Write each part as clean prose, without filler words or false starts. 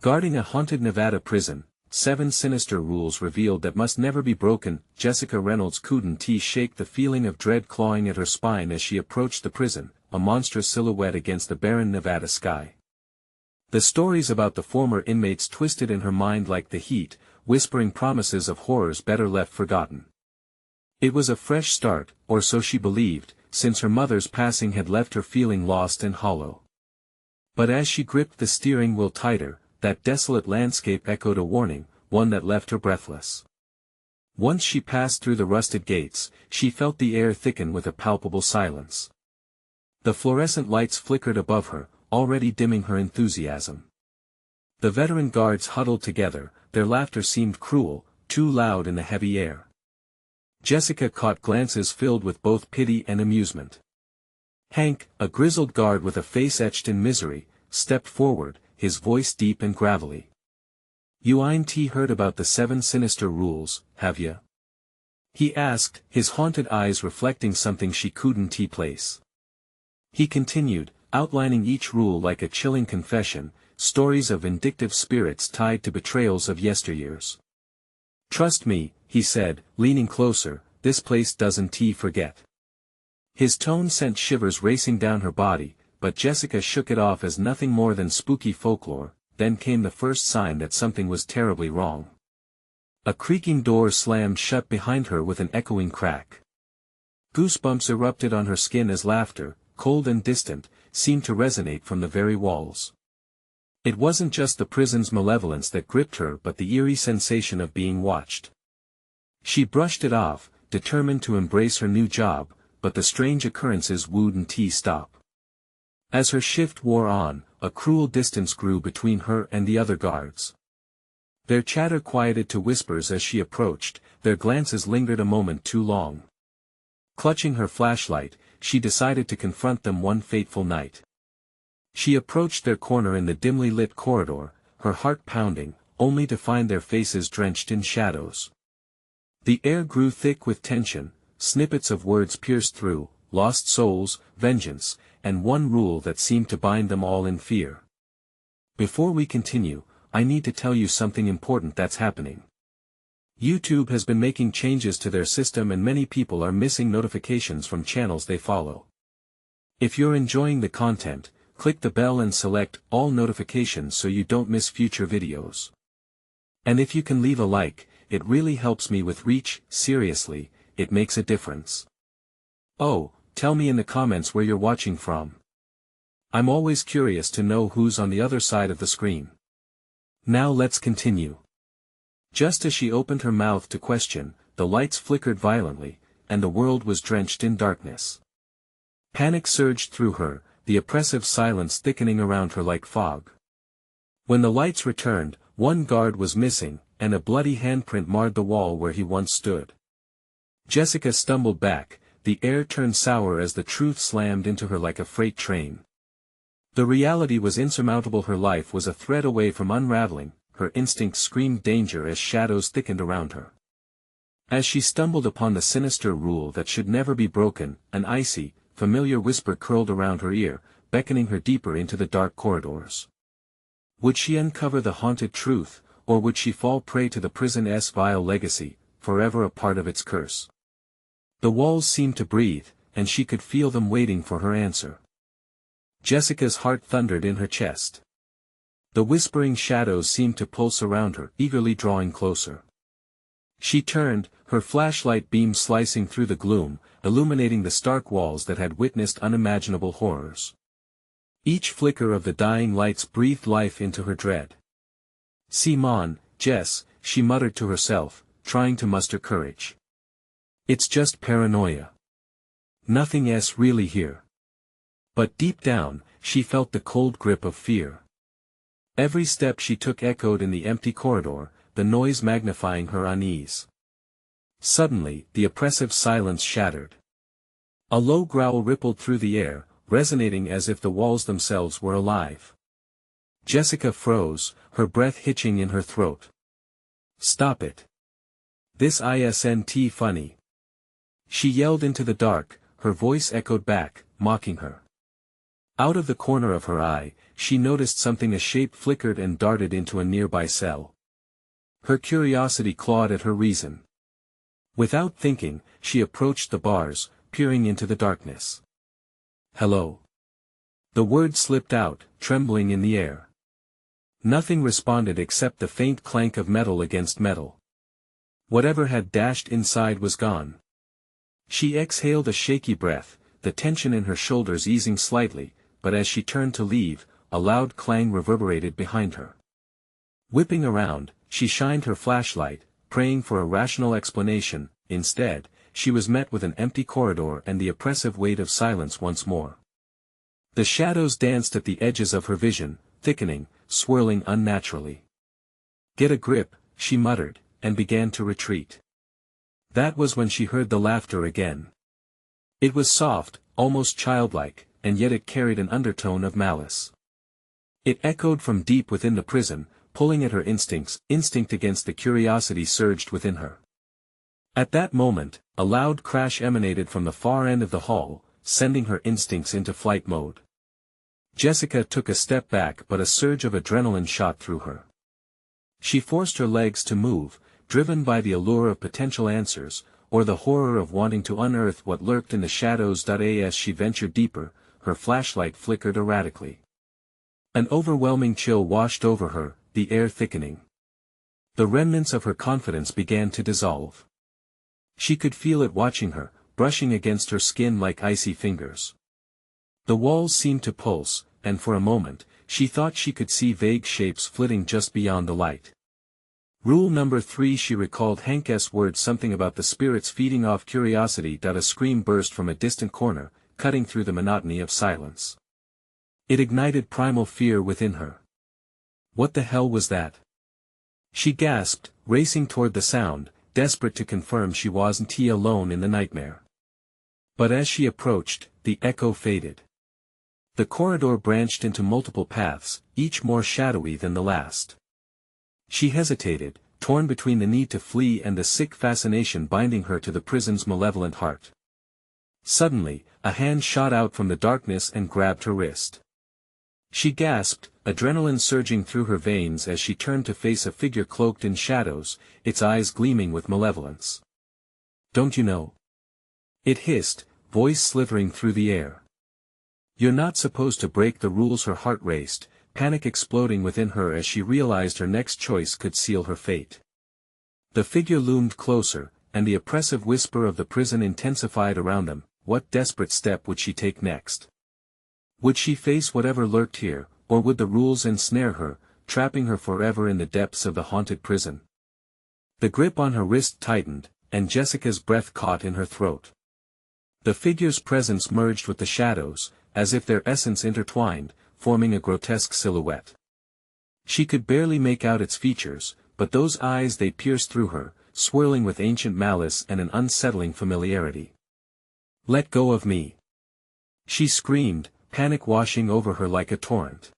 Guarding a haunted Nevada prison, 7 sinister rules revealed that must never be broken. Jessica Reynolds couldn't shake the feeling of dread clawing at her spine as she approached the prison, a monstrous silhouette against the barren Nevada sky. The stories about the former inmates twisted in her mind like the heat, whispering promises of horrors better left forgotten. It was a fresh start, or so she believed, since her mother's passing had left her feeling lost and hollow. But as she gripped the steering wheel tighter, that desolate landscape echoed a warning, one that left her breathless. Once she passed through the rusted gates, she felt the air thicken with a palpable silence. The fluorescent lights flickered above her, already dimming her enthusiasm. The veteran guards huddled together, their laughter seemed cruel, too loud in the heavy air. Jessica caught glances filled with both pity and amusement. Hank, a grizzled guard with a face etched in misery, stepped forward, his voice deep and gravelly. "You ain't heard about the 7 sinister rules, have ya?" he asked, his haunted eyes reflecting something she couldn't place. He continued, outlining each rule like a chilling confession, stories of vindictive spirits tied to betrayals of yesteryears. "Trust me," he said, leaning closer, "this place doesn't forget." His tone sent shivers racing down her body, but Jessica shook it off as nothing more than spooky folklore. Then came the first sign that something was terribly wrong. A creaking door slammed shut behind her with an echoing crack. Goosebumps erupted on her skin as laughter, cold and distant, seemed to resonate from the very walls. It wasn't just the prison's malevolence that gripped her but the eerie sensation of being watched. She brushed it off, determined to embrace her new job, but the strange occurrences wouldn't stop. As her shift wore on, a cruel distance grew between her and the other guards. Their chatter quieted to whispers as she approached, their glances lingered a moment too long. Clutching her flashlight, she decided to confront them one fateful night. She approached their corner in the dimly lit corridor, her heart pounding, only to find their faces drenched in shadows. The air grew thick with tension, snippets of words pierced through, lost souls, vengeance, and one rule that seemed to bind them all in fear. "Before we continue, I need to tell you something important that's happening. YouTube has been making changes to their system and many people are missing notifications from channels they follow. If you're enjoying the content, click the bell and select all notifications so you don't miss future videos. And if you can leave a like, it really helps me with reach. Seriously, it makes a difference. Oh, tell me in the comments where you're watching from. I'm always curious to know who's on the other side of the screen. Now let's continue." Just as she opened her mouth to question, the lights flickered violently, and the world was drenched in darkness. Panic surged through her, the oppressive silence thickening around her like fog. When the lights returned, one guard was missing, and a bloody handprint marred the wall where he once stood. Jessica stumbled back, the air turned sour as the truth slammed into her like a freight train. The reality was insurmountable. Her life was a thread away from unraveling, her instincts screamed danger as shadows thickened around her. As she stumbled upon the sinister rule that should never be broken, an icy, familiar whisper curled around her ear, beckoning her deeper into the dark corridors. Would she uncover the haunted truth, or would she fall prey to the prison's vile legacy, forever a part of its curse? The walls seemed to breathe, and she could feel them waiting for her answer. Jessica's heart thundered in her chest. The whispering shadows seemed to pulse around her, eagerly drawing closer. She turned, her flashlight beam slicing through the gloom, illuminating the stark walls that had witnessed unimaginable horrors. Each flicker of the dying lights breathed life into her dread. "Simon, Jess," she muttered to herself, trying to muster courage. "It's just paranoia. Nothing really here." But deep down, she felt the cold grip of fear. Every step she took echoed in the empty corridor, the noise magnifying her unease. Suddenly, the oppressive silence shattered. A low growl rippled through the air, resonating as if the walls themselves were alive. Jessica froze, her breath hitching in her throat. "Stop it. This isn't funny." She yelled into the dark, her voice echoed back, mocking her. Out of the corner of her eye, she noticed something, a shape flickered and darted into a nearby cell. Her curiosity clawed at her reason. Without thinking, she approached the bars, peering into the darkness. "Hello." The word slipped out, trembling in the air. Nothing responded except the faint clank of metal against metal. Whatever had dashed inside was gone. She exhaled a shaky breath, the tension in her shoulders easing slightly, but as she turned to leave, a loud clang reverberated behind her. Whipping around, she shined her flashlight, praying for a rational explanation. Instead, she was met with an empty corridor and the oppressive weight of silence once more. The shadows danced at the edges of her vision, thickening, swirling unnaturally. "Get a grip," she muttered, and began to retreat. That was when she heard the laughter again. It was soft, almost childlike, and yet it carried an undertone of malice. It echoed from deep within the prison, pulling at her instincts. Instinct against the curiosity surged within her. At that moment, a loud crash emanated from the far end of the hall, sending her instincts into flight mode. Jessica took a step back, but a surge of adrenaline shot through her. She forced her legs to move, driven by the allure of potential answers, or the horror of wanting to unearth what lurked in the shadows. As she ventured deeper, her flashlight flickered erratically. An overwhelming chill washed over her, the air thickening. The remnants of her confidence began to dissolve. She could feel it watching her, brushing against her skin like icy fingers. The walls seemed to pulse, and for a moment, she thought she could see vague shapes flitting just beyond the light. Rule number 3. She recalled Hank's words, something about the spirits feeding off curiosity. A scream burst from a distant corner, cutting through the monotony of silence. It ignited primal fear within her. What the hell was that? She gasped, racing toward the sound, desperate to confirm she wasn't alone in the nightmare. But as she approached, the echo faded. The corridor branched into multiple paths, each more shadowy than the last. She hesitated, torn between the need to flee and the sick fascination binding her to the prison's malevolent heart. Suddenly, a hand shot out from the darkness and grabbed her wrist. She gasped, adrenaline surging through her veins as she turned to face a figure cloaked in shadows, its eyes gleaming with malevolence. "Don't you know?" it hissed, voice slithering through the air. "You're not supposed to break the rules." Her heart raced, panic exploding within her as she realized her next choice could seal her fate. The figure loomed closer, and the oppressive whisper of the prison intensified around them. What desperate step would she take next? Would she face whatever lurked here, or would the rules ensnare her, trapping her forever in the depths of the haunted prison? The grip on her wrist tightened, and Jessica's breath caught in her throat. The figure's presence merged with the shadows, as if their essence intertwined, forming a grotesque silhouette. She could barely make out its features, but those eyes, they pierced through her, swirling with ancient malice and an unsettling familiarity. "Let go of me!" she screamed, panic washing over her like a torrent.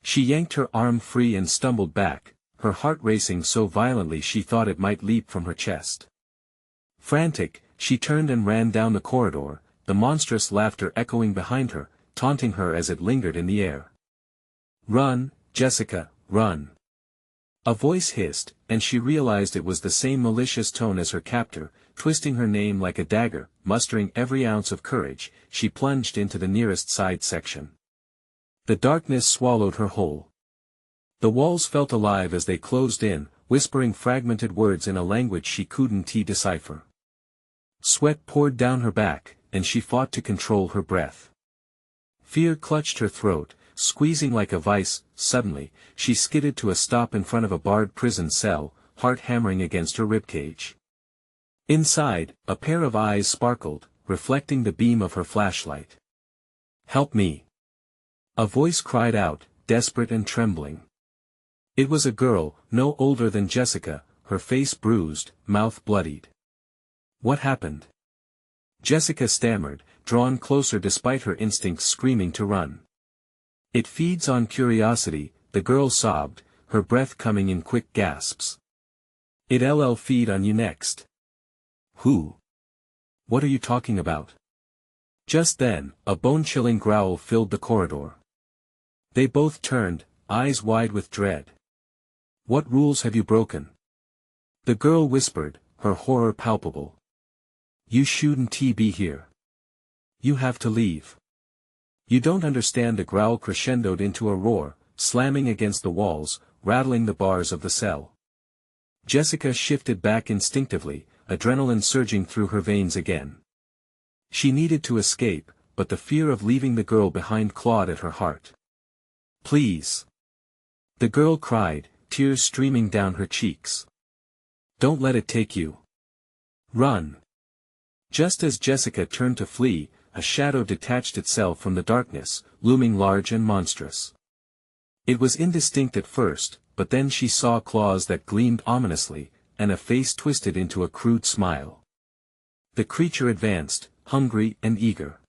She yanked her arm free and stumbled back, her heart racing so violently she thought it might leap from her chest. Frantic, she turned and ran down the corridor, the monstrous laughter echoing behind her, taunting her as it lingered in the air. "Run, Jessica, run!" a voice hissed, and she realized it was the same malicious tone as her captor. Twisting her name like a dagger, mustering every ounce of courage, she plunged into the nearest side section. The darkness swallowed her whole. The walls felt alive as they closed in, whispering fragmented words in a language she couldn't decipher. Sweat poured down her back, and she fought to control her breath. Fear clutched her throat, squeezing like a vice. Suddenly, she skidded to a stop in front of a barred prison cell, heart hammering against her ribcage. Inside, a pair of eyes sparkled, reflecting the beam of her flashlight. "Help me!" a voice cried out, desperate and trembling. It was a girl, no older than Jessica, her face bruised, mouth bloodied. "What happened?" Jessica stammered, drawn closer despite her instincts screaming to run. "It feeds on curiosity," the girl sobbed, her breath coming in quick gasps. "It'll feed on you next." "Who? What are you talking about?" Just then, a bone-chilling growl filled the corridor. They both turned, eyes wide with dread. What rules have you broken? The girl whispered, her horror palpable. You shouldn't be here. You have to leave. You don't understand. The growl crescendoed into a roar, slamming against the walls, rattling the bars of the cell. Jessica shifted back instinctively, adrenaline surging through her veins again. She needed to escape, but the fear of leaving the girl behind clawed at her heart. Please. The girl cried, tears streaming down her cheeks. Don't let it take you. Run. Just as Jessica turned to flee, a shadow detached itself from the darkness, looming large and monstrous. It was indistinct at first, but then she saw claws that gleamed ominously, and a face twisted into a crude smile. The creature advanced, hungry and eager.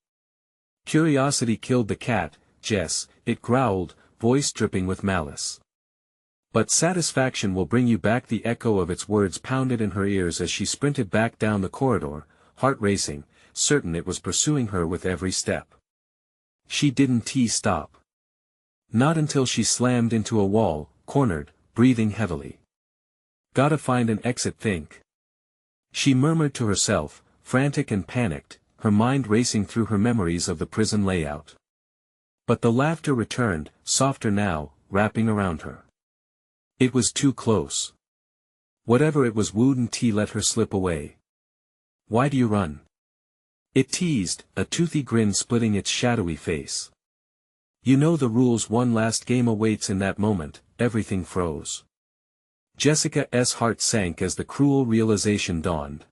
Curiosity killed the cat, Jess, it growled, voice dripping with malice. But satisfaction will bring you back. The echo of its words pounded in her ears as she sprinted back down the corridor, heart racing, certain it was pursuing her with every step. She didn't stop. Not until she slammed into a wall, cornered, breathing heavily. Gotta find an exit, think. She murmured to herself, frantic and panicked, her mind racing through her memories of the prison layout. But the laughter returned, softer now, wrapping around her. It was too close. Whatever it was wouldn't let her slip away. Why do you run? It teased, a toothy grin splitting its shadowy face. You know the rules. One last game awaits. In that moment, everything froze. Jessica's heart sank as the cruel realization dawned.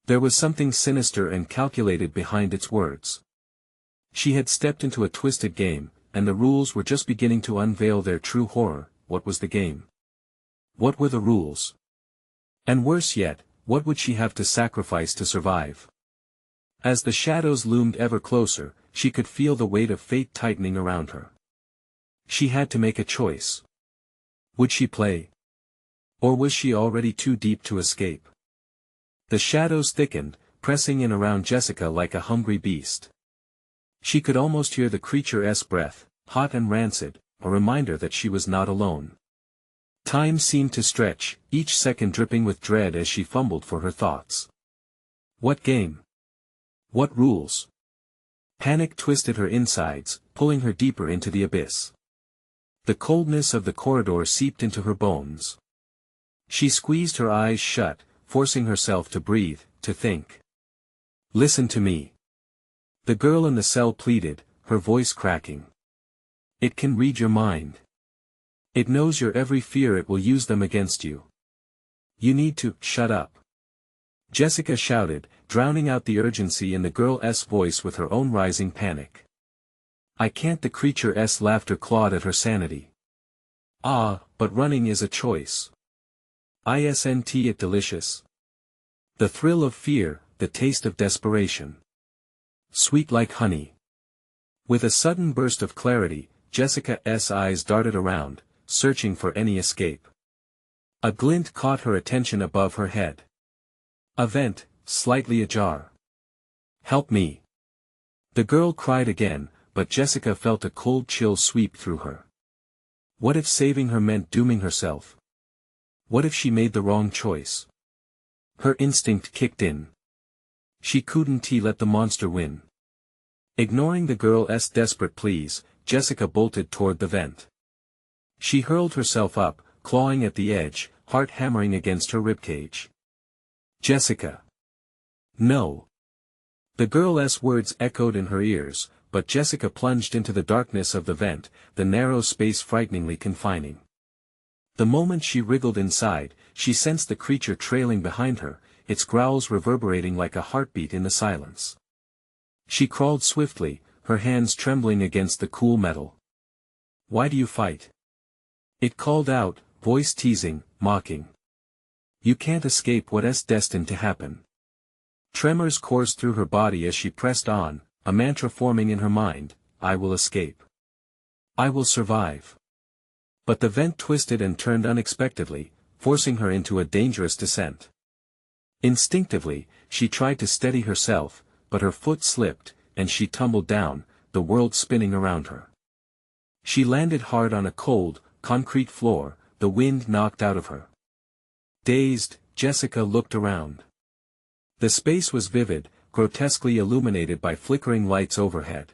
There was something sinister and calculated behind its words. She had stepped into a twisted game, and the rules were just beginning to unveil their true horror. What was the game? What were the rules? And worse yet, what would she have to sacrifice to survive? As the shadows loomed ever closer, she could feel the weight of fate tightening around her. She had to make a choice. Would she play? Or was she already too deep to escape? The shadows thickened, pressing in around Jessica like a hungry beast. She could almost hear the creature's breath, hot and rancid, a reminder that she was not alone. Time seemed to stretch, each second dripping with dread as she fumbled for her thoughts. What game? What rules? Panic twisted her insides, pulling her deeper into the abyss. The coldness of the corridor seeped into her bones. She squeezed her eyes shut, forcing herself to breathe, to think. Listen to me. The girl in the cell pleaded, her voice cracking. It can read your mind. It knows your every fear. It will use them against you. You need to shut up. Jessica shouted, drowning out the urgency in the girl's voice with her own rising panic. I can't. The creature's laughter clawed at her sanity. Ah, but running is a choice. Isn't it delicious? The thrill of fear, the taste of desperation. Sweet like honey. With a sudden burst of clarity, Jessica's eyes darted around, searching for any escape. A glint caught her attention above her head. A vent, slightly ajar. Help me. The girl cried again, but Jessica felt a cold chill sweep through her. What if saving her meant dooming herself? What if she made the wrong choice? Her instinct kicked in. She couldn't let the monster win. Ignoring the girl's desperate pleas, Jessica bolted toward the vent. She hurled herself up, clawing at the edge, heart hammering against her ribcage. Jessica. No. The girl's words echoed in her ears, but Jessica plunged into the darkness of the vent, the narrow space frighteningly confining. The moment she wriggled inside, she sensed the creature trailing behind her, its growls reverberating like a heartbeat in the silence. She crawled swiftly, her hands trembling against the cool metal. Why do you fight? It called out, voice teasing, mocking. You can't escape what's destined to happen. Tremors coursed through her body as she pressed on, a mantra forming in her mind, I will escape. I will survive. But the vent twisted and turned unexpectedly, forcing her into a dangerous descent. Instinctively, she tried to steady herself, but her foot slipped, and she tumbled down, the world spinning around her. She landed hard on a cold, concrete floor, the wind knocked out of her. Dazed, Jessica looked around. The space was vivid, grotesquely illuminated by flickering lights overhead.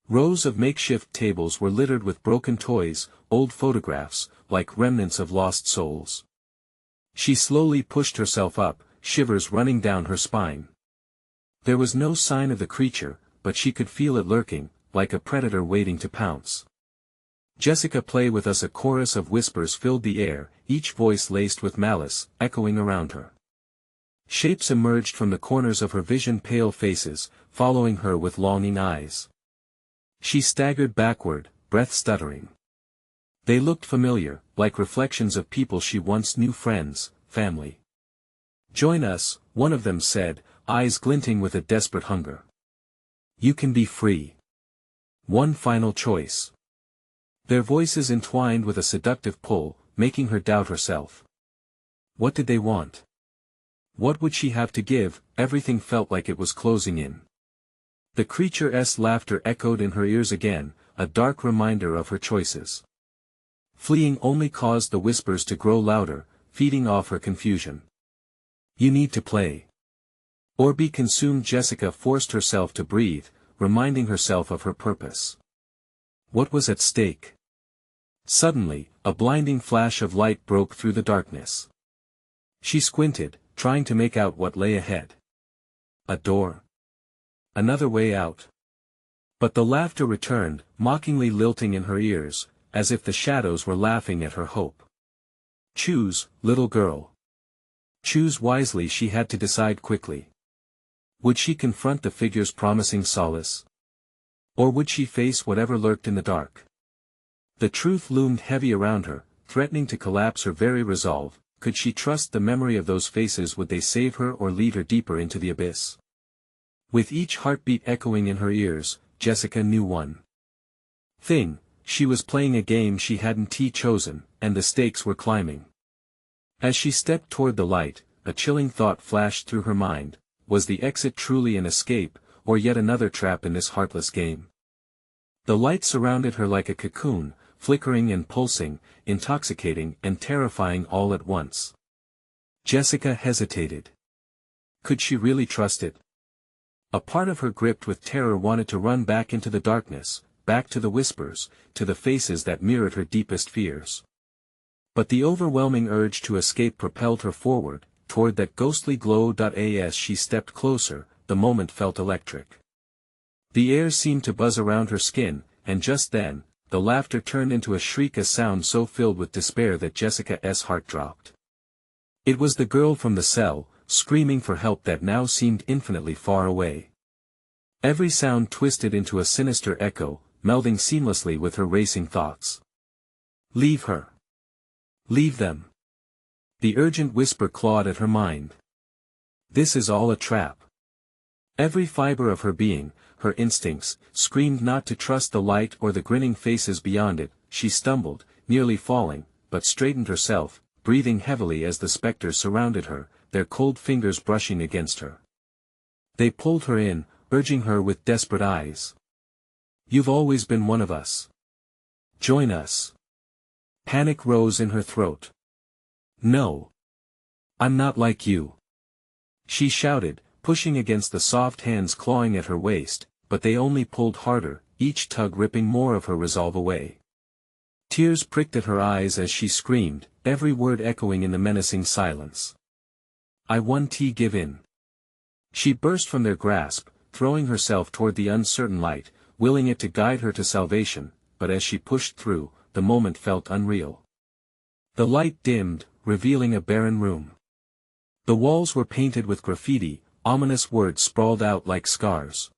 Rows of makeshift tables were littered with broken toys, old photographs, like remnants of lost souls. She slowly pushed herself up, shivers running down her spine. There was no sign of the creature, but she could feel it lurking, like a predator waiting to pounce. "Jessica, play with us!" A chorus of whispers filled the air, each voice laced with malice, echoing around her. Shapes emerged from the corners of her vision, pale faces, following her with longing eyes. She staggered backward, breath stuttering. They looked familiar, like reflections of people she once knew, friends, family. "Join us," one of them said, eyes glinting with a desperate hunger. "You can be free. One final choice." Their voices entwined with a seductive pull, making her doubt herself. What did they want? What would she have to give? Everything felt like it was closing in. The creature's laughter echoed in her ears again, a dark reminder of her choices. Fleeing only caused the whispers to grow louder, feeding off her confusion. "You need to play. Or be consumed." Jessica forced herself to breathe, reminding herself of her purpose. What was at stake? Suddenly, a blinding flash of light broke through the darkness. She squinted, trying to make out what lay ahead. A door. Another way out. But the laughter returned, mockingly lilting in her ears, as if the shadows were laughing at her hope. "Choose, little girl. Choose wisely." She had to decide quickly. Would she confront the figures promising solace? Or would she face whatever lurked in the dark? The truth loomed heavy around her, threatening to collapse her very resolve. Could she trust the memory of those faces? Would they save her or lead her deeper into the abyss? With each heartbeat echoing in her ears, Jessica knew one thing: she was playing a game she hadn't chosen, and the stakes were climbing. As she stepped toward the light, a chilling thought flashed through her mind: was the exit truly an escape, or yet another trap in this heartless game? The light surrounded her like a cocoon, flickering and pulsing, intoxicating and terrifying all at once. Jessica hesitated. Could she really trust it? A part of her, gripped with terror, wanted to run back into the darkness, back to the whispers, to the faces that mirrored her deepest fears. But the overwhelming urge to escape propelled her forward, toward that ghostly glow. As she stepped closer, the moment felt electric. The air seemed to buzz around her skin, and just then, the laughter turned into a shriek, a sound so filled with despair that Jessica's heart dropped. It was the girl from the cell, screaming for help that now seemed infinitely far away. Every sound twisted into a sinister echo, melding seamlessly with her racing thoughts. "Leave her. Leave them." The urgent whisper clawed at her mind. "This is all a trap." Every fiber of her being, her instincts, screamed not to trust the light or the grinning faces beyond it. She stumbled, nearly falling, but straightened herself, breathing heavily as the specters surrounded her, their cold fingers brushing against her. They pulled her in, urging her with desperate eyes. "You've always been one of us. Join us." Panic rose in her throat. "No. I'm not like you," she shouted, pushing against the soft hands clawing at her waist, but they only pulled harder, each tug ripping more of her resolve away. Tears pricked at her eyes as she screamed, every word echoing in the menacing silence. "I won't give in." She burst from their grasp, throwing herself toward the uncertain light, willing it to guide her to salvation, but as she pushed through, the moment felt unreal. The light dimmed, revealing a barren room. The walls were painted with graffiti, ominous words sprawled out like scars.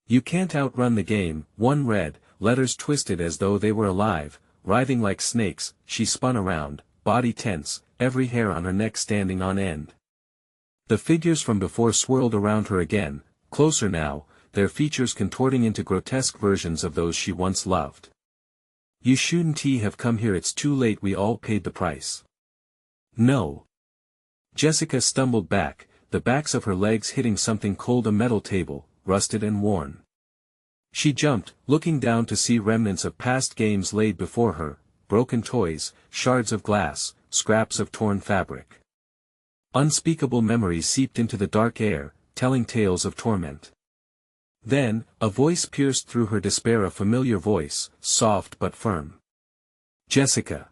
"You can't outrun the game," one read, letters twisted as though they were alive, writhing like snakes. She spun around, body tense, every hair on her neck standing on end. The figures from before swirled around her again, closer now, their features contorting into grotesque versions of those she once loved. "You shouldn't have come here. It's too late. We all paid the price." "No." Jessica stumbled back, the backs of her legs hitting something cold, a metal table, rusted and worn. She jumped, looking down to see remnants of past games laid before her, broken toys, shards of glass, scraps of torn fabric. Unspeakable memories seeped into the dark air, telling tales of torment. Then, a voice pierced through her despair, a familiar voice, soft but firm. Jessica.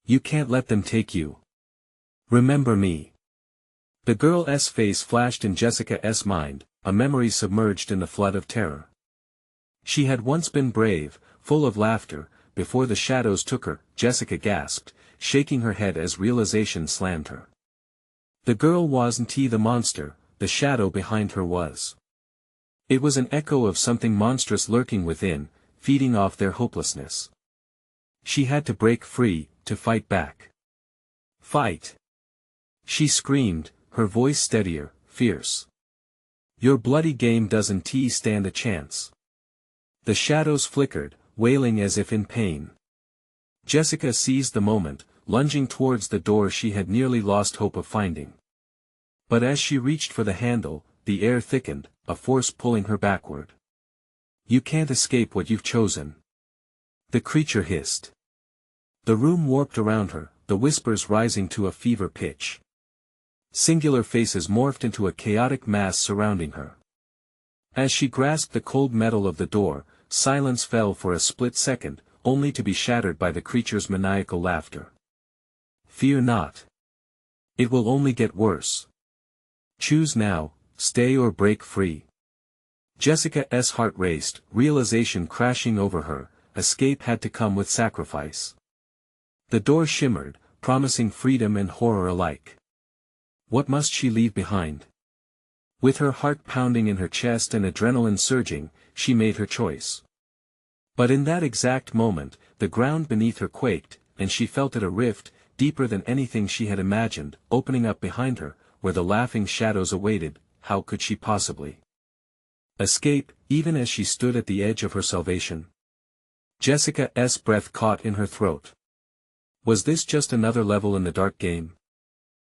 You can't let them take you. Remember me. The girl's face flashed in Jessica's mind, a memory submerged in a flood of terror. She had once been brave, full of laughter, before the shadows took her. Jessica gasped, shaking her head as realization slammed her. The girl wasn't the monster, the shadow behind her was. It was an echo of something monstrous lurking within, feeding off their hopelessness. She had to break free, to fight back. Fight! She screamed, her voice steadier, fierce. Your bloody game doesn't stand a chance. The shadows flickered, wailing as if in pain. Jessica seized the moment, lunging towards the door she had nearly lost hope of finding. But as she reached for the handle, the air thickened, a force pulling her backward. You can't escape what you've chosen. The creature hissed. The room warped around her, the whispers rising to a fever pitch. Singular faces morphed into a chaotic mass surrounding her. As she grasped the cold metal of the door, silence fell for a split second, only to be shattered by the creature's maniacal laughter. Fear not. It will only get worse. Choose now, stay or break free. Jessica's heart raced, realization crashing over her, escape had to come with sacrifice. The door shimmered, promising freedom and horror alike. What must she leave behind? With her heart pounding in her chest and adrenaline surging, she made her choice. But in that exact moment, the ground beneath her quaked, and she felt it, a rift, deeper than anything she had imagined, opening up behind her, where the laughing shadows awaited. How could she possibly escape, even as she stood at the edge of her salvation? Jessica's breath caught in her throat. Was this just another level in the dark game?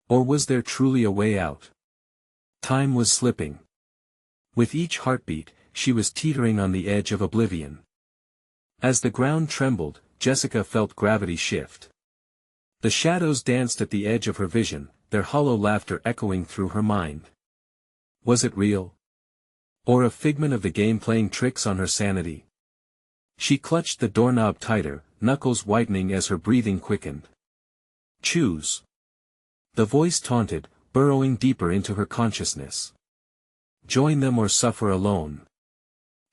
Or was there truly a way out? Time was slipping. With each heartbeat, she was teetering on the edge of oblivion. As the ground trembled, Jessica felt gravity shift. The shadows danced at the edge of her vision, their hollow laughter echoing through her mind. Was it real? Or a figment of the game playing tricks on her sanity? She clutched the doorknob tighter, knuckles whitening as her breathing quickened. Choose. The voice taunted, burrowing deeper into her consciousness. Join them or suffer alone.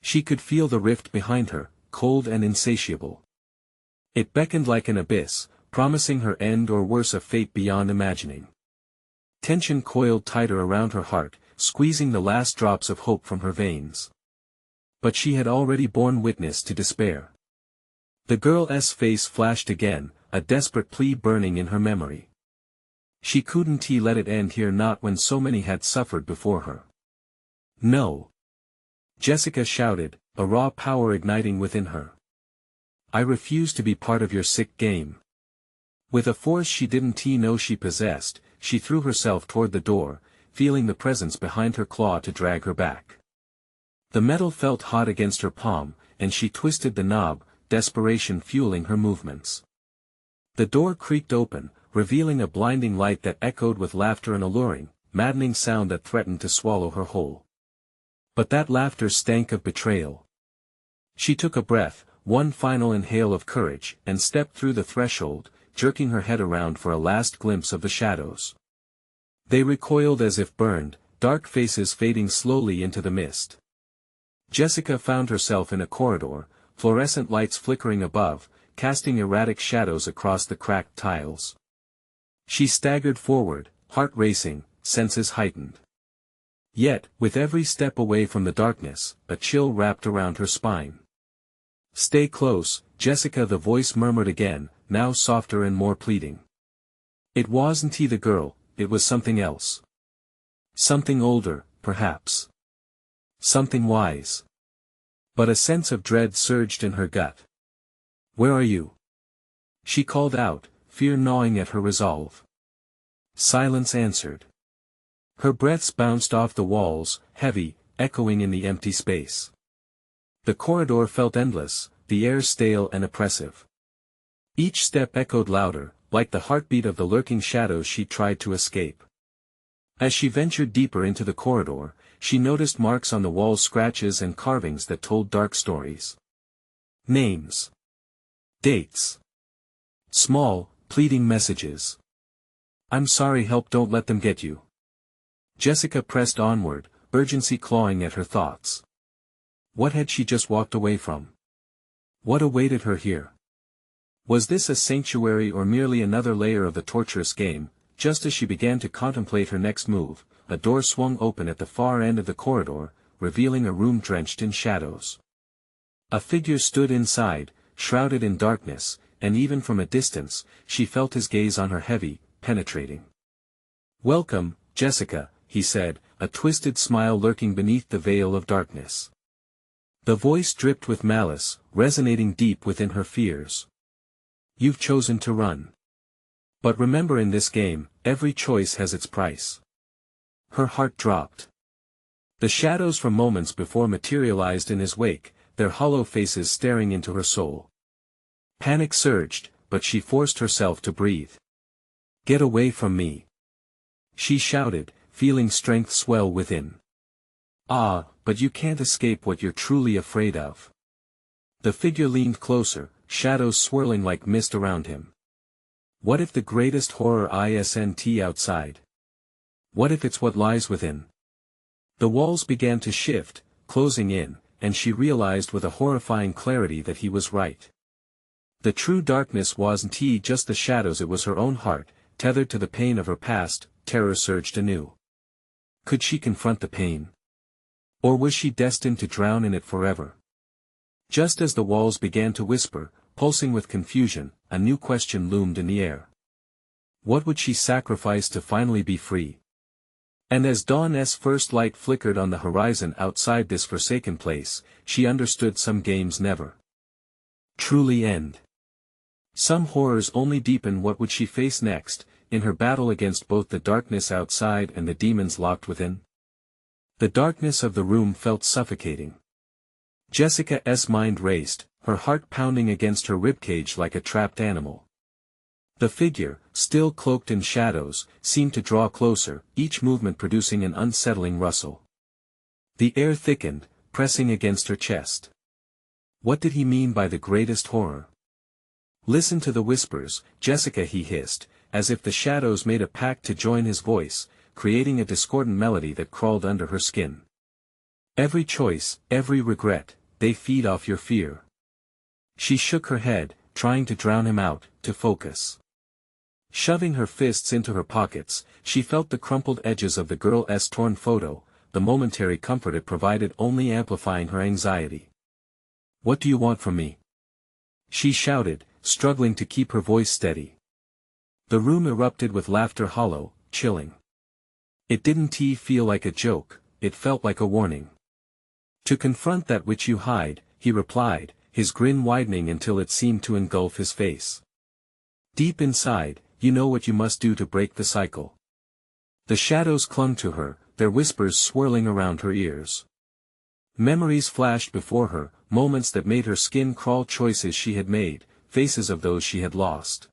She could feel the rift behind her, cold and insatiable. It beckoned like an abyss, promising her end or worse, a fate beyond imagining. Tension coiled tighter around her heart, squeezing the last drops of hope from her veins. But she had already borne witness to despair. The girl's face flashed again, a desperate plea burning in her memory. She couldn't let it end here, not when so many had suffered before her. No. Jessica shouted, a raw power igniting within her. I refuse to be part of your sick game. With a force she didn't know she possessed, she threw herself toward the door, feeling the presence behind her claw to drag her back. The metal felt hot against her palm, and she twisted the knob, desperation fueling her movements. The door creaked open, revealing a blinding light that echoed with laughter, an alluring, maddening sound that threatened to swallow her whole. But that laughter stank of betrayal. She took a breath, one final inhale of courage, and stepped through the threshold, jerking her head around for a last glimpse of the shadows. They recoiled as if burned, dark faces fading slowly into the mist. Jessica found herself in a corridor, fluorescent lights flickering above, casting erratic shadows across the cracked tiles. She staggered forward, heart racing, senses heightened. Yet, with every step away from the darkness, a chill wrapped around her spine. Stay close, Jessica, the voice murmured again, now softer and more pleading. It wasn't the girl, it was something else. Something older, perhaps. Something wise. But a sense of dread surged in her gut. Where are you? She called out, fear gnawing at her resolve. Silence answered. Her breaths bounced off the walls, heavy, echoing in the empty space. The corridor felt endless, the air stale and oppressive. Each step echoed louder, like the heartbeat of the lurking shadows she tried to escape. As she ventured deeper into the corridor, she noticed marks on the walls, scratches and carvings that told dark stories. Names. Dates. Small, pleading messages. "I'm sorry, help, don't let them get you." Jessica pressed onward, urgency clawing at her thoughts. What had she just walked away from? What awaited her here? Was this a sanctuary or merely another layer of the torturous game? Just as she began to contemplate her next move, a door swung open at the far end of the corridor, revealing a room drenched in shadows. A figure stood inside, shrouded in darkness, and even from a distance, she felt his gaze on her, heavy, penetrating. "Welcome, Jessica," he said, a twisted smile lurking beneath the veil of darkness. The voice dripped with malice, resonating deep within her fears. "You've chosen to run. But remember, in this game, every choice has its price." Her heart dropped. The shadows from moments before materialized in his wake, their hollow faces staring into her soul. Panic surged, but she forced herself to breathe. "Get away from me!" she shouted, feeling strength swell within. "Ah, but you can't escape what you're truly afraid of." The figure leaned closer, shadows swirling like mist around him. What if the greatest horror isn't outside? What if it's what lies within? The walls began to shift, closing in, and she realized with a horrifying clarity that he was right. The true darkness wasn't just the shadows, it was her own heart, tethered to the pain of her past. Terror surged anew. Could she confront the pain? Or was she destined to drown in it forever? Just as the walls began to whisper, pulsing with confusion, a new question loomed in the air. What would she sacrifice to finally be free? And as dawn's first light flickered on the horizon outside this forsaken place, she understood some games never truly end. Some horrors only deepen. What would she face next, in her battle against both the darkness outside and the demons locked within? The darkness of the room felt suffocating. Jessica's mind raced, her heart pounding against her ribcage like a trapped animal. The figure, still cloaked in shadows, seemed to draw closer, each movement producing an unsettling rustle. The air thickened, pressing against her chest. What did he mean by the greatest horror? "Listen to the whispers, Jessica," he hissed, as if the shadows made a pact to join his voice, creating a discordant melody that crawled under her skin. "Every choice, every regret, they feed off your fear." She shook her head, trying to drown him out, to focus. Shoving her fists into her pockets, she felt the crumpled edges of the girl's torn photo, the momentary comfort it provided only amplifying her anxiety. "What do you want from me?" she shouted, struggling to keep her voice steady. The room erupted with laughter, hollow, chilling. It didn't feel like a joke, it felt like a warning. "To confront that which you hide," he replied, his grin widening until it seemed to engulf his face. "Deep inside, you know what you must do to break the cycle." The shadows clung to her, their whispers swirling around her ears. Memories flashed before her, moments that made her skin crawl, choices she had made, faces of those she had lost.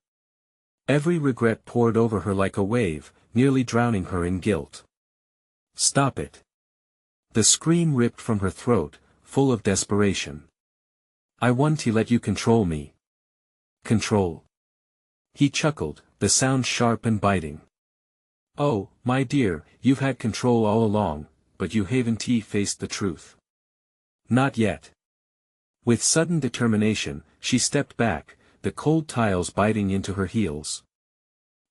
Every regret poured over her like a wave, nearly drowning her in guilt. "Stop it!" The scream ripped from her throat, full of desperation. "I want to let you control me." "Control?" He chuckled, the sound sharp and biting. "Oh, my dear, you've had control all along, but you haven't faced the truth." "Not yet." With sudden determination, she stepped back, the cold tiles biting into her heels.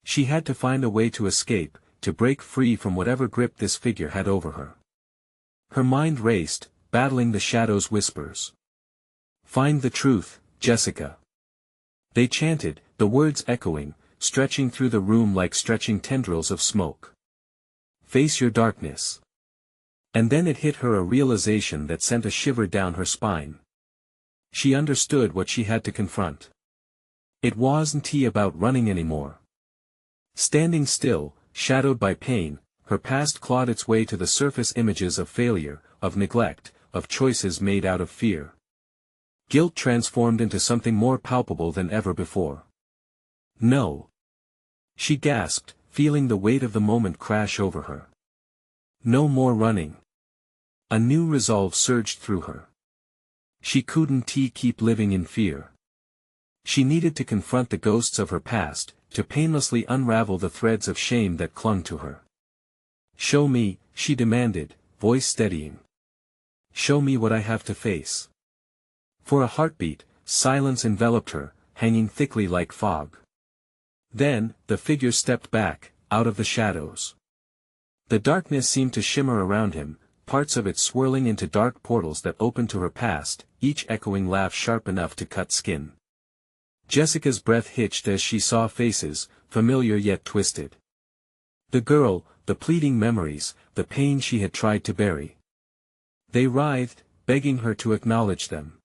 She had to find a way to escape, to break free from whatever grip this figure had over her. Her mind raced, battling the shadows' whispers. "Find the truth, Jessica." They chanted, the words echoing, stretching through the room like stretching tendrils of smoke. "Face your darkness." And then it hit her, a realization that sent a shiver down her spine. She understood what she had to confront. It wasn't about running anymore. Standing still, shadowed by pain, her past clawed its way to the surface, images of failure, of neglect, of choices made out of fear. Guilt transformed into something more palpable than ever before. No. She gasped, feeling the weight of the moment crash over her. No more running. A new resolve surged through her. She couldn't keep living in fear. She needed to confront the ghosts of her past, to painlessly unravel the threads of shame that clung to her. Show me, she demanded, voice steadying. Show me what I have to face. For a heartbeat, silence enveloped her, hanging thickly like fog. Then, the figure stepped back, out of the shadows. The darkness seemed to shimmer around him, parts of it swirling into dark portals that opened to her past, each echoing laugh sharp enough to cut skin. Jessica's breath hitched as she saw faces, familiar yet twisted. The girl, the pleading memories, the pain she had tried to bury. They writhed, begging her to acknowledge them.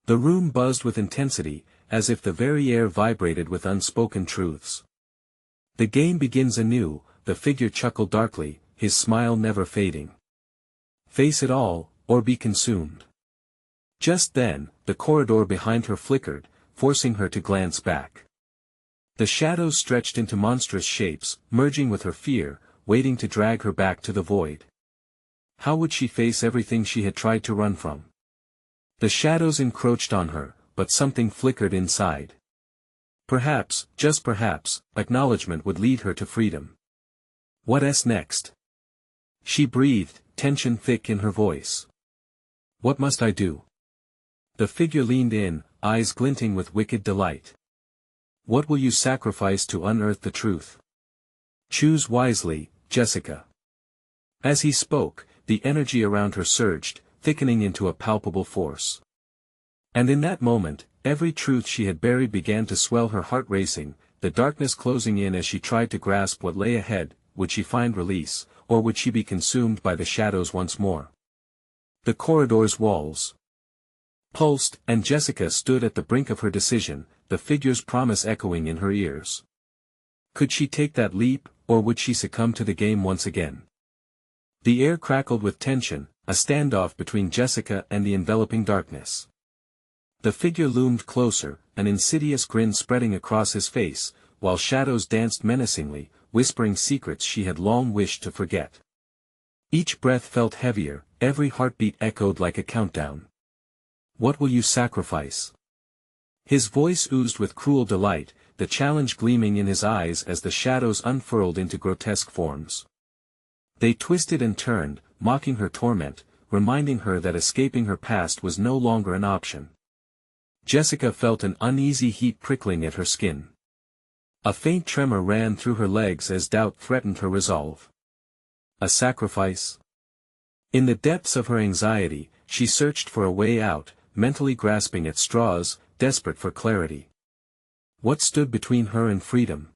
The room buzzed with intensity, as if the very air vibrated with unspoken truths. The game begins anew, the figure chuckled darkly, his smile never fading. Face it all, or be consumed. Just then, the corridor behind her flickered, forcing her to glance back. The shadows stretched into monstrous shapes, merging with her fear, waiting to drag her back to the void. How would she face everything she had tried to run from? The shadows encroached on her, but something flickered inside. Perhaps, just perhaps, acknowledgement would lead her to freedom. What's next? She breathed, tension thick in her voice. What must I do? The figure leaned in, eyes glinting with wicked delight. What will you sacrifice to unearth the truth? Choose wisely, Jessica. As he spoke, the energy around her surged, thickening into a palpable force. And in that moment, every truth she had buried began to swell, her heart racing, the darkness closing in as she tried to grasp what lay ahead. Would she find release, or would she be consumed by the shadows once more? The corridor's walls pulsed, and Jessica stood at the brink of her decision, the figure's promise echoing in her ears. Could she take that leap, or would she succumb to the game once again? The air crackled with tension, a standoff between Jessica and the enveloping darkness. The figure loomed closer, an insidious grin spreading across his face, while shadows danced menacingly, whispering secrets she had long wished to forget. Each breath felt heavier, every heartbeat echoed like a countdown. What will you sacrifice? His voice oozed with cruel delight, the challenge gleaming in his eyes as the shadows unfurled into grotesque forms. They twisted and turned, mocking her torment, reminding her that escaping her past was no longer an option. Jessica felt an uneasy heat prickling at her skin. A faint tremor ran through her legs as doubt threatened her resolve. A sacrifice? In the depths of her anxiety, she searched for a way out, mentally grasping at straws, desperate for clarity. What stood between her and freedom?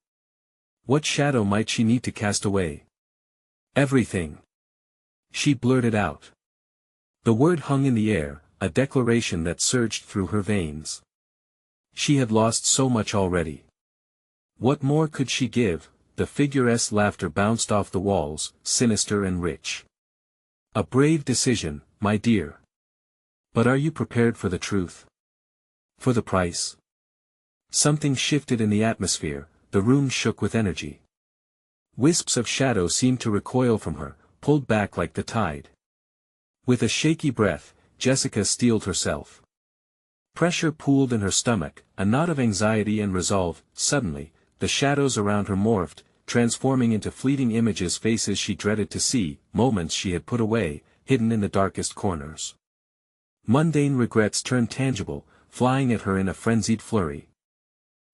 What shadow might she need to cast away? Everything. She blurted out. The word hung in the air, a declaration that surged through her veins. She had lost so much already. What more could she give? The figure's laughter bounced off the walls, sinister and rich. A brave decision, my dear. But are you prepared for the truth? For the price? Something shifted in the atmosphere, the room shook with energy. Wisps of shadow seemed to recoil from her, pulled back like the tide. With a shaky breath, Jessica steeled herself. Pressure pooled in her stomach, a knot of anxiety and resolve. Suddenly, the shadows around her morphed, transforming into fleeting images, faces she dreaded to see, moments she had put away, hidden in the darkest corners. Mundane regrets turned tangible, flying at her in a frenzied flurry.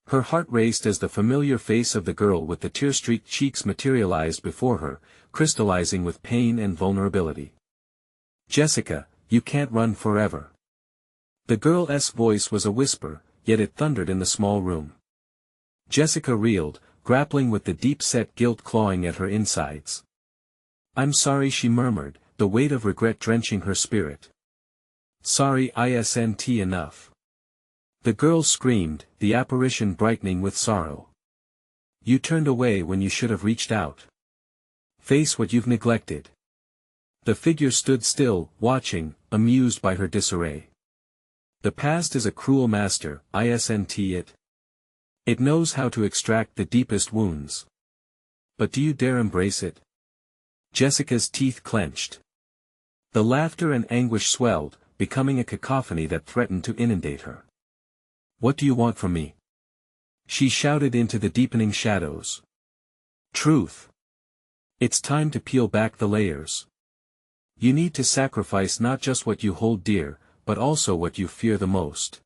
Her heart raced as the familiar face of the girl with the tear-streaked cheeks materialized before her, crystallizing with pain and vulnerability. Jessica, you can't run forever. The girl's voice was a whisper, yet it thundered in the small room. Jessica reeled, grappling with the deep-set guilt clawing at her insides. I'm sorry, she murmured, the weight of regret drenching her spirit. Sorry isn't enough. The girl screamed, the apparition brightening with sorrow. You turned away when you should have reached out. Face what you've neglected. The figure stood still, watching, amused by her disarray. The past is a cruel master, isn't it? It knows how to extract the deepest wounds. But do you dare embrace it? Jessica's teeth clenched. The laughter and anguish swelled, becoming a cacophony that threatened to inundate her. What do you want from me? She shouted into the deepening shadows. Truth. It's time to peel back the layers. You need to sacrifice not just what you hold dear, but also what you fear the most.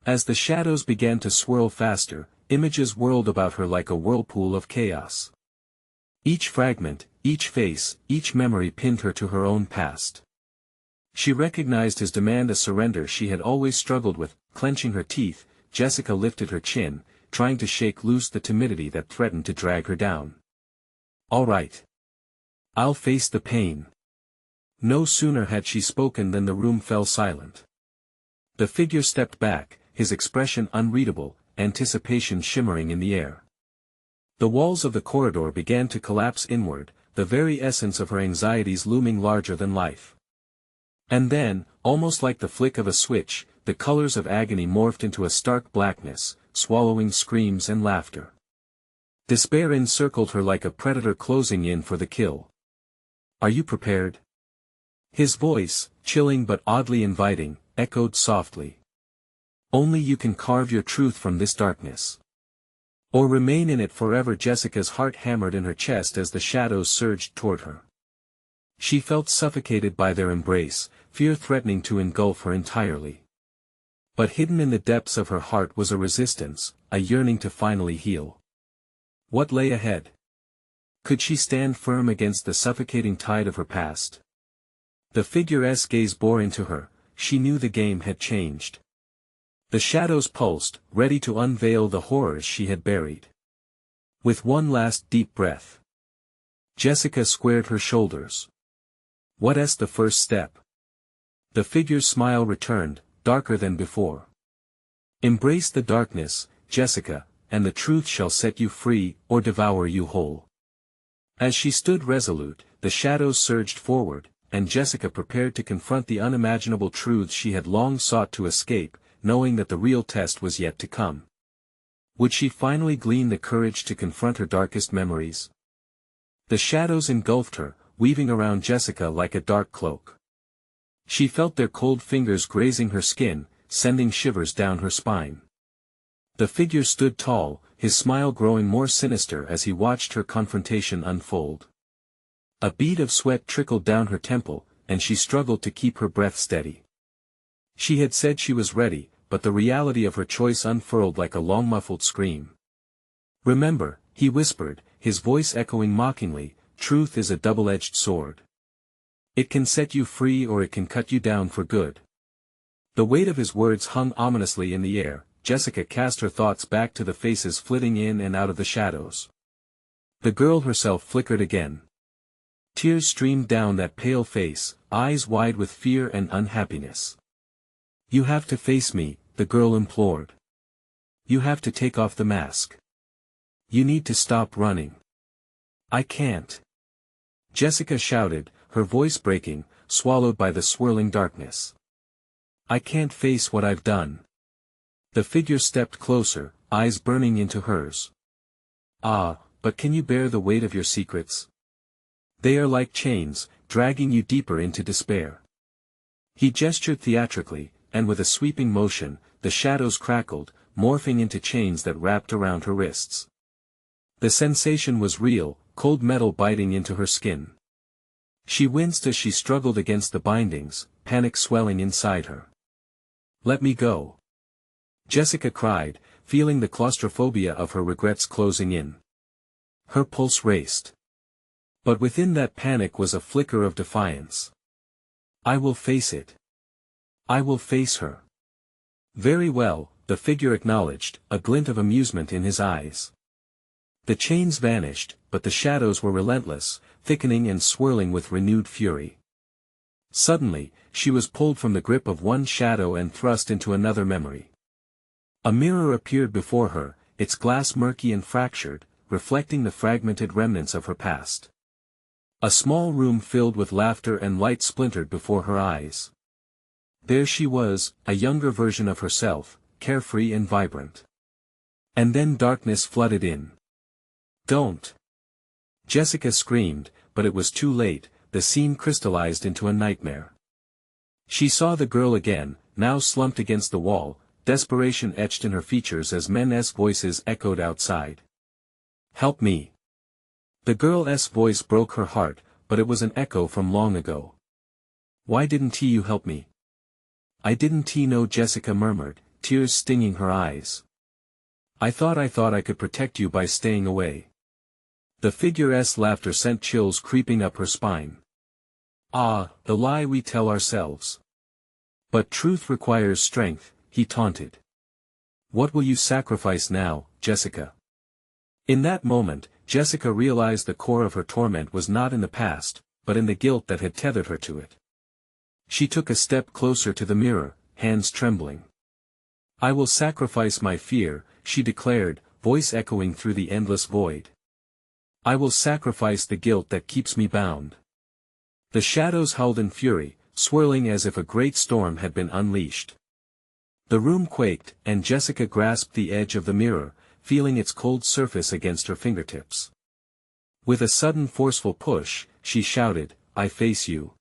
As the shadows began to swirl faster, images whirled about her like a whirlpool of chaos. Each fragment, each face, each memory pinned her to her own past. She recognized his demand, a surrender she had always struggled with. Clenching her teeth, Jessica lifted her chin, trying to shake loose the timidity that threatened to drag her down. All right. I'll face the pain. No sooner had she spoken than the room fell silent. The figure stepped back, his expression unreadable, anticipation shimmering in the air. The walls of the corridor began to collapse inward, the very essence of her anxieties looming larger than life. And then, almost like the flick of a switch, the colors of agony morphed into a stark blackness, swallowing screams and laughter. Despair encircled her like a predator closing in for the kill. Are you prepared? His voice, chilling but oddly inviting, echoed softly. Only you can carve your truth from this darkness. Or remain in it forever. Jessica's heart hammered in her chest as the shadows surged toward her. She felt suffocated by their embrace, fear threatening to engulf her entirely. But hidden in the depths of her heart was a resistance, a yearning to finally heal. What lay ahead? Could she stand firm against the suffocating tide of her past? The figure's gaze bore into her. She knew the game had changed. The shadows pulsed, ready to unveil the horrors she had buried. With one last deep breath, Jessica squared her shoulders. What's the first step? The figure's smile returned, darker than before. Embrace the darkness, Jessica, and the truth shall set you free, or devour you whole. As she stood resolute, the shadows surged forward, and Jessica prepared to confront the unimaginable truths she had long sought to escape, knowing that the real test was yet to come. Would she finally glean the courage to confront her darkest memories? The shadows engulfed her, weaving around Jessica like a dark cloak. She felt their cold fingers grazing her skin, sending shivers down her spine. The figure stood tall, his smile growing more sinister as he watched her confrontation unfold. A bead of sweat trickled down her temple, and she struggled to keep her breath steady. She had said she was ready, but the reality of her choice unfurled like a long muffled scream. Remember, he whispered, his voice echoing mockingly, truth is a double-edged sword. It can set you free or it can cut you down for good. The weight of his words hung ominously in the air. Jessica cast her thoughts back to the faces flitting in and out of the shadows. The girl herself flickered again. Tears streamed down that pale face, eyes wide with fear and unhappiness. You have to face me, the girl implored. You have to take off the mask. You need to stop running. I can't. Jessica shouted, her voice breaking, swallowed by the swirling darkness. I can't face what I've done. The figure stepped closer, eyes burning into hers. Ah, but can you bear the weight of your secrets? They are like chains, dragging you deeper into despair. He gestured theatrically, and with a sweeping motion, the shadows crackled, morphing into chains that wrapped around her wrists. The sensation was real, cold metal biting into her skin. She winced as she struggled against the bindings, panic swelling inside her. Let me go. Jessica cried, feeling the claustrophobia of her regrets closing in. Her pulse raced. But within that panic was a flicker of defiance. I will face it. I will face her. Very well, the figure acknowledged, a glint of amusement in his eyes. The chains vanished, but the shadows were relentless, thickening and swirling with renewed fury. Suddenly, she was pulled from the grip of one shadow and thrust into another memory. A mirror appeared before her, its glass murky and fractured, reflecting the fragmented remnants of her past. A small room filled with laughter and light splintered before her eyes. There she was, a younger version of herself, carefree and vibrant. And then darkness flooded in. "Don't!" Jessica screamed, but it was too late. The scene crystallized into a nightmare. She saw the girl again, now slumped against the wall, desperation etched in her features as men's voices echoed outside. "Help me!" The girl's voice broke her heart, but it was an echo from long ago. "Why didn't you help me?" "I didn't know," Jessica murmured, tears stinging her eyes. I thought I could protect you by staying away." The figure's laughter sent chills creeping up her spine. "Ah, the lie we tell ourselves. But truth requires strength," he taunted. "What will you sacrifice now, Jessica?" In that moment, Jessica realized the core of her torment was not in the past, but in the guilt that had tethered her to it. She took a step closer to the mirror, hands trembling. "I will sacrifice my fear," she declared, voice echoing through the endless void. "I will sacrifice the guilt that keeps me bound." The shadows howled in fury, swirling as if a great storm had been unleashed. The room quaked, and Jessica grasped the edge of the mirror, feeling its cold surface against her fingertips. With a sudden forceful push, she shouted, "I face you."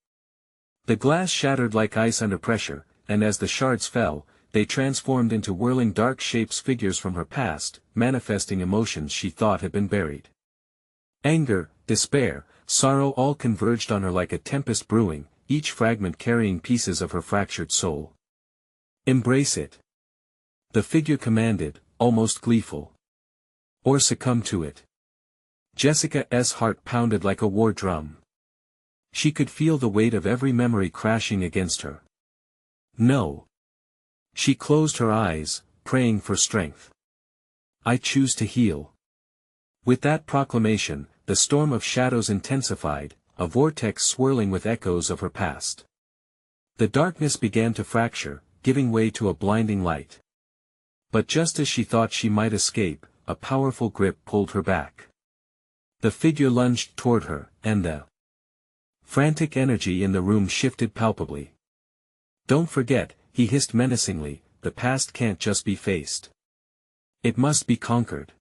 The glass shattered like ice under pressure, and as the shards fell, they transformed into whirling dark shapes, figures from her past, manifesting emotions she thought had been buried. Anger, despair, sorrow all converged on her like a tempest brewing, each fragment carrying pieces of her fractured soul. "Embrace it," the figure commanded, almost gleeful. "Or succumb to it." Jessica's heart pounded like a war drum. She could feel the weight of every memory crashing against her. "No." She closed her eyes, praying for strength. "I choose to heal." With that proclamation, the storm of shadows intensified, a vortex swirling with echoes of her past. The darkness began to fracture, giving way to a blinding light. But just as she thought she might escape, a powerful grip pulled her back. The figure lunged toward her, and the frantic energy in the room shifted palpably. "Don't forget," he hissed menacingly, "the past can't just be faced. It must be conquered."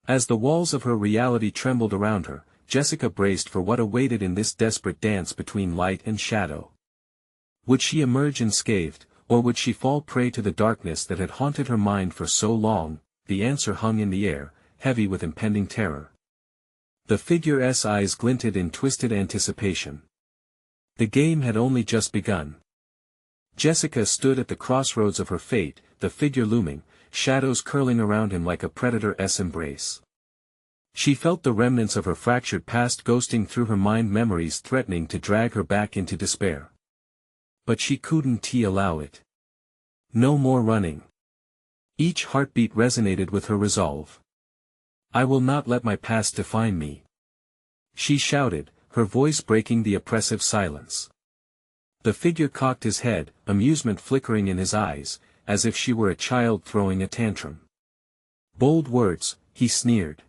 As the walls of her reality trembled around her, Jessica braced for what awaited in this desperate dance between light and shadow. Would she emerge unscathed, or would she fall prey to the darkness that had haunted her mind for so long? The answer hung in the air, heavy with impending terror. The figure's eyes glinted in twisted anticipation. The game had only just begun. Jessica stood at the crossroads of her fate, the figure looming, shadows curling around him like a predator's embrace. She felt the remnants of her fractured past ghosting through her mind, memories threatening to drag her back into despair. But she couldn't allow it. No more running. Each heartbeat resonated with her resolve. "I will not let my past define me," she shouted, her voice breaking the oppressive silence. The figure cocked his head, amusement flickering in his eyes, as if she were a child throwing a tantrum. "Bold words," he sneered.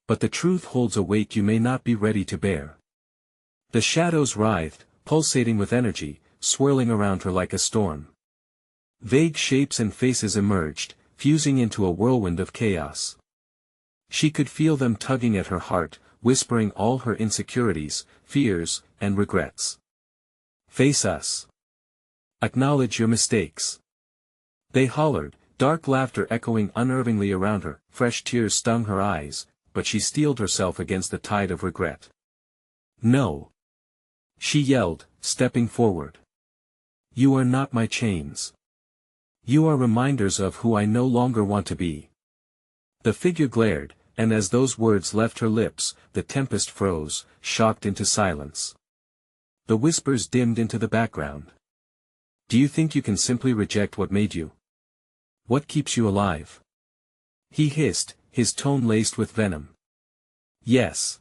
"But the truth holds a weight you may not be ready to bear." The shadows writhed, pulsating with energy, swirling around her like a storm. Vague shapes and faces emerged, fusing into a whirlwind of chaos. She could feel them tugging at her heart, whispering all her insecurities, fears, and regrets. "Face us. Acknowledge your mistakes." They hollered, dark laughter echoing unnervingly around her, fresh tears stung her eyes, but she steeled herself against the tide of regret. "No," she yelled, stepping forward. "You are not my chains. You are reminders of who I no longer want to be." The figure glared, and as those words left her lips, the tempest froze, shocked into silence. The whispers dimmed into the background. "Do you think you can simply reject what made you? What keeps you alive?" he hissed, his tone laced with venom. "Yes,"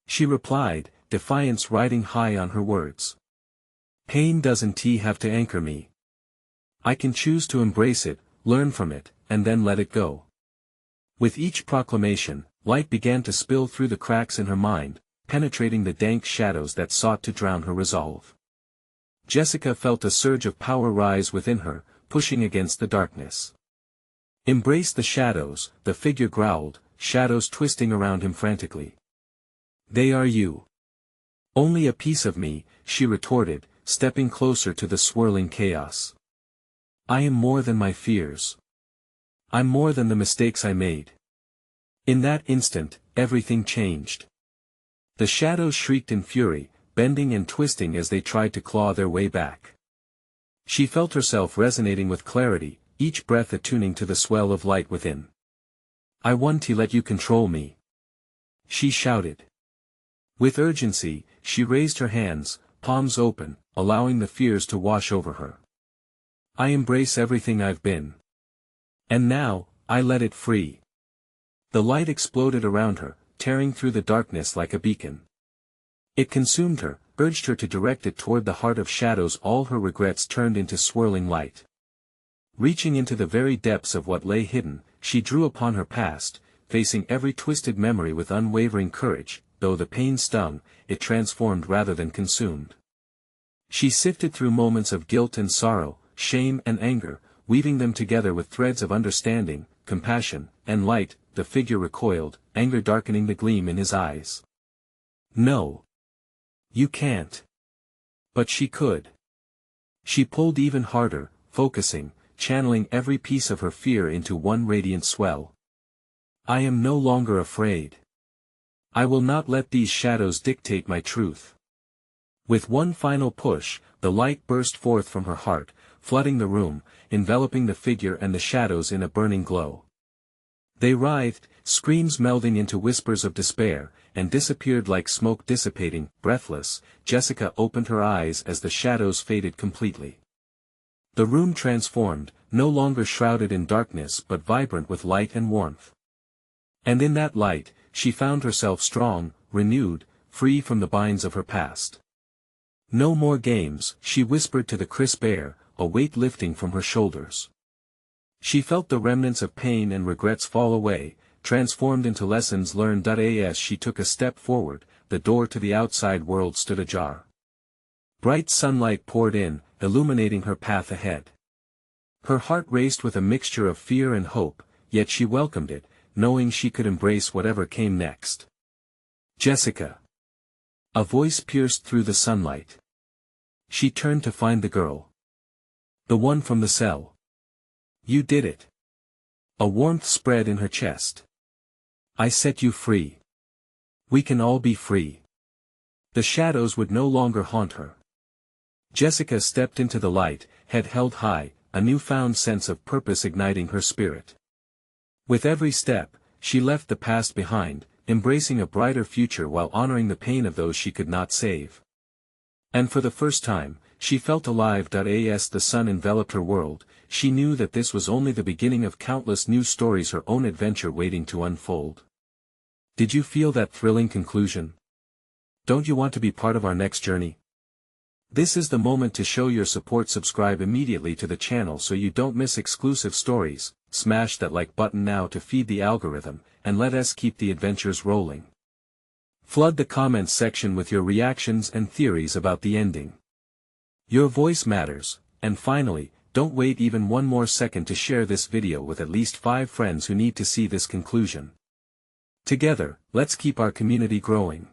she replied, defiance riding high on her words. "Pain doesn't have to anchor me. I can choose to embrace it, learn from it, and then let it go." With each proclamation, light began to spill through the cracks in her mind, penetrating the dank shadows that sought to drown her resolve. Jessica felt a surge of power rise within her, pushing against the darkness. "Embrace the shadows," the figure growled, shadows twisting around him frantically. "They are you." "Only a piece of me," she retorted, stepping closer to the swirling chaos. "I am more than my fears. I'm more than the mistakes I made." In that instant, everything changed. The shadows shrieked in fury, bending and twisting as they tried to claw their way back. She felt herself resonating with clarity, each breath attuning to the swell of light within. "I want to let you control me," she shouted. With urgency, she raised her hands, palms open, allowing the fears to wash over her. "I embrace everything I've been. And now, I let it free." The light exploded around her, tearing through the darkness like a beacon. It consumed her, urged her to direct it toward the heart of shadows. All her regrets turned into swirling light. Reaching into the very depths of what lay hidden, she drew upon her past, facing every twisted memory with unwavering courage. Though the pain stung, it transformed rather than consumed. She sifted through moments of guilt and sorrow, shame and anger, weaving them together with threads of understanding, compassion, and light. The figure recoiled, anger darkening the gleam in his eyes. "No. You can't." But she could. She pulled even harder, focusing, channeling every piece of her fear into one radiant swell. "I am no longer afraid. I will not let these shadows dictate my truth." With one final push, the light burst forth from her heart, flooding the room, enveloping the figure and the shadows in a burning glow. They writhed, screams melding into whispers of despair, and disappeared like smoke dissipating. Breathless, Jessica opened her eyes as the shadows faded completely. The room transformed, no longer shrouded in darkness but vibrant with light and warmth. And in that light, she found herself strong, renewed, free from the binds of her past. "No more games," she whispered to the crisp air, a weight lifting from her shoulders. She felt the remnants of pain and regrets fall away, transformed into lessons learned. As she took a step forward, the door to the outside world stood ajar. Bright sunlight poured in, illuminating her path ahead. Her heart raced with a mixture of fear and hope, yet she welcomed it, knowing she could embrace whatever came next. "Jessica." A voice pierced through the sunlight. She turned to find the girl. "The one from the cell." "You did it." A warmth spread in her chest. "I set you free. We can all be free." The shadows would no longer haunt her. Jessica stepped into the light, head held high, a newfound sense of purpose igniting her spirit. With every step, she left the past behind, embracing a brighter future while honoring the pain of those she could not save. And for the first time, she felt alive. As the sun enveloped her world, she knew that this was only the beginning of countless new stories, her own adventure waiting to unfold. Did you feel that thrilling conclusion? Don't you want to be part of our next journey? This is the moment to show your support. Subscribe immediately to the channel so you don't miss exclusive stories, smash that like button now to feed the algorithm, and let us keep the adventures rolling. Flood the comments section with your reactions and theories about the ending. Your voice matters, and finally, don't wait even one more second to share this video with at least 5 friends who need to see this conclusion. Together, let's keep our community growing.